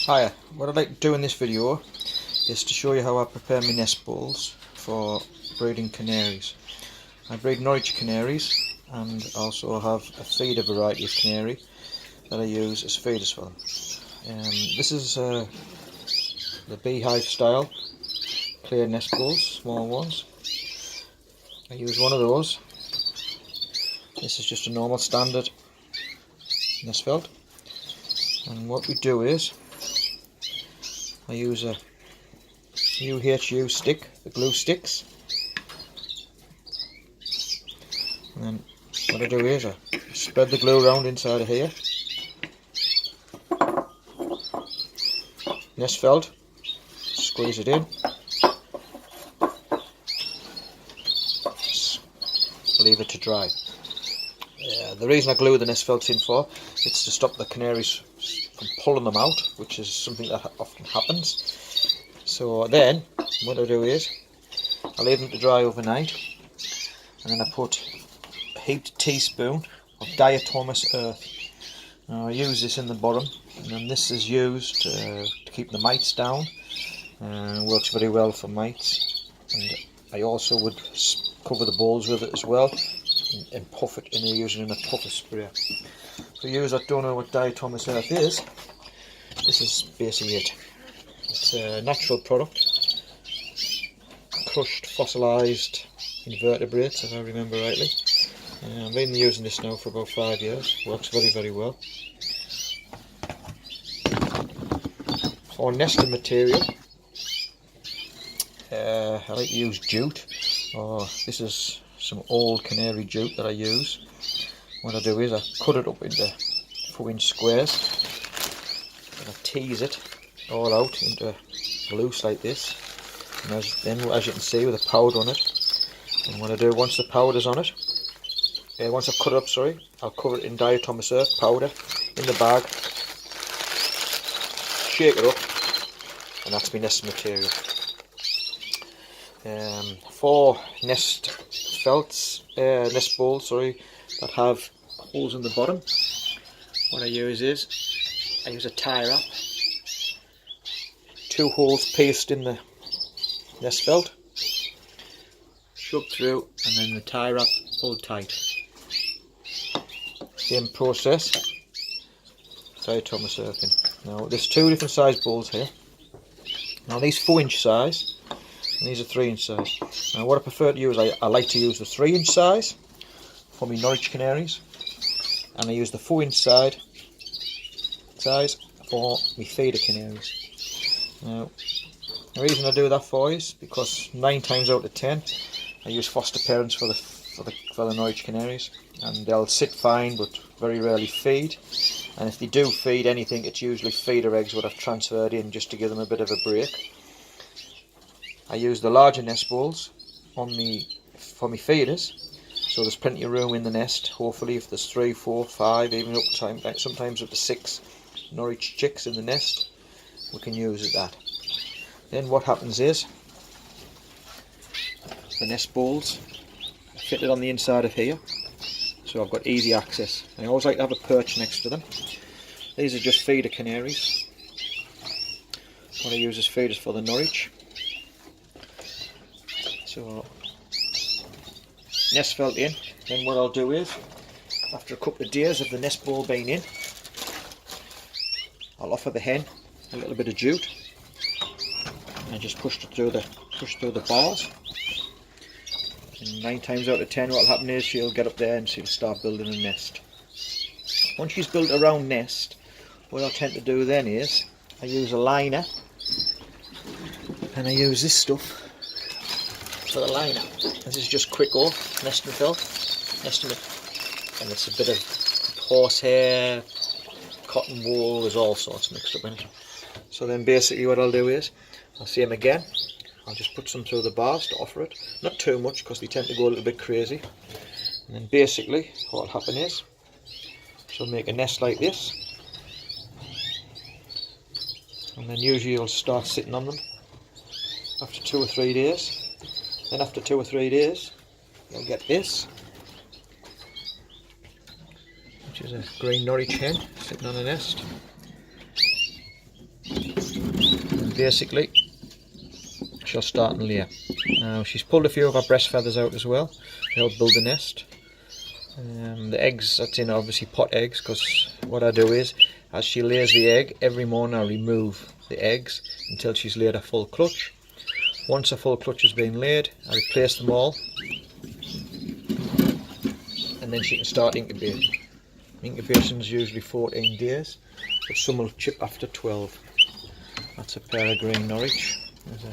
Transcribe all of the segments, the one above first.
Hiya, what I'd like to do in this video is to show you how I prepare my nest balls for breeding canaries. I breed Norwich canaries and also have a feeder variety of canary that I use as feeders for them. This is the beehive style clear nest balls, small ones. I use one of those. This is just a normal standard nest felt, and what we do is I use a UHU stick, the glue sticks, and then what I do is I spread the glue around inside of here. Nest felt, squeeze it in, leave it to dry. The reason I glue the nest felts in for, it's to stop the canaries from pulling them out, which is something that often happens. So then what I do is I leave them to dry overnight, and then I put a heaped teaspoon of diatomaceous earth. Now I use this in the bottom, and then this is used to keep the mites down, and works very well for mites. And I also would cover the balls with it as well and puff it, and using in a puffer sprayer. For you that don't know what diatomaceous earth is, this is basically it. It's a natural product, crushed fossilised invertebrates, if I remember rightly. I've been using this now for about 5 years. Works very well. For nesting material, I like to use jute. This is some old canary jute that I use. What I do is I cut it up into 4-inch squares, and I tease it all out into loose like this, and as you can see, with the powder on it. And what I do, once the powder's on it, once I've cut it up, I'll cover it in diatomaceous earth powder in the bag, shake it up, and that's my nest material. For nest felts, nest balls, that have holes in the bottom, what I use is I use a tie wrap, 2 holes pierced in the nest felt, shoved through, and then the tie wrap pulled tight. Same process, diatomaceous earth in. Now there's 2 different size balls here. Now these 4-inch size, and these are 3-inch size. Now what I prefer to use, I like to use the 3-inch size for my Norwich canaries, and I use the 4-inch size for my feeder canaries. Now the reason I do that for is because 9 times out of 10 I use foster parents for the Norwich canaries, and they'll sit fine but very rarely feed, and if they do feed anything, it's usually feeder eggs what I've transferred in just to give them a bit of a break. I use the larger nest balls for my feeders, so there's plenty of room in the nest. Hopefully if there's 3, 4, 5, even sometimes up to 6 Norwich chicks in the nest, we can use that. Then what happens is the nest balls are fitted on the inside of here, so I've got easy access. I always like to have a perch next to them. These are just feeder canaries. What I use as feeders for the Norwich. So nest felt in, then what I'll do is, after a couple of days of the nest ball being in, I'll offer the hen a little bit of jute and just push through the bars, and 9 times out of 10 what will happen is she'll get up there and she'll start building a nest. Once she's built a round nest, what I'll tend to do then is I use a liner, and I use this stuff for the liner. This is just quick off nesting felt, and it's a bit of horsehair, cotton wool, there's all sorts mixed up in it. So then basically what I'll do is I'll see them again, I'll just put some through the bars to offer it, not too much because they tend to go a little bit crazy, and then basically what will happen is she'll make a nest like this, and then usually you'll start sitting on them after 2 or 3 days. Then after 2 or 3 days you'll get this, which is a green Norwich hen sitting on a nest. basically she'll start and lay. Now she's pulled a few of her breast feathers out as well to help build the nest. The eggs that's in are obviously pot eggs, because what I do is, as she lays the egg, every morning I remove the eggs until she's laid a full clutch. Once a full clutch has been laid, I replace them all, and then she can start incubating. Incubation is usually 14 days, but some will chip after 12. That's a pair of green Norwich. There's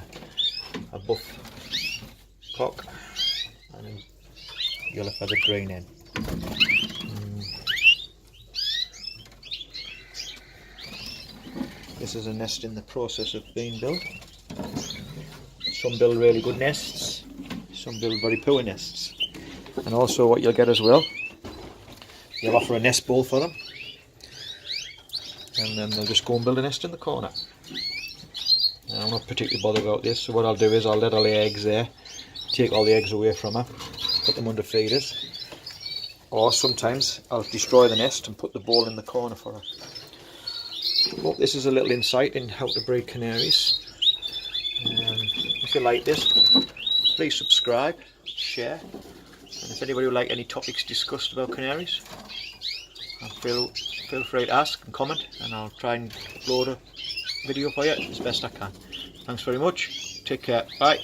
a buff cock and a yellow feathered green hen. This is a nest in the process of being built. Some build really good nests, some build very poor nests. And also what you'll get as well, you'll offer a nest bowl for them, and then they'll just go and build a nest in the corner. Now, I'm not particularly bothered about this, so what I'll do is I'll let her lay eggs there, take all the eggs away from her, put them under feeders, or sometimes I'll destroy the nest and put the bowl in the corner for her. Hope this is a little insight in how to breed canaries. If you like this, please subscribe, share, and if anybody would like any topics discussed about canaries, feel free to ask and comment, and I'll try and upload a video for you as best I can. Thanks very much, take care, bye.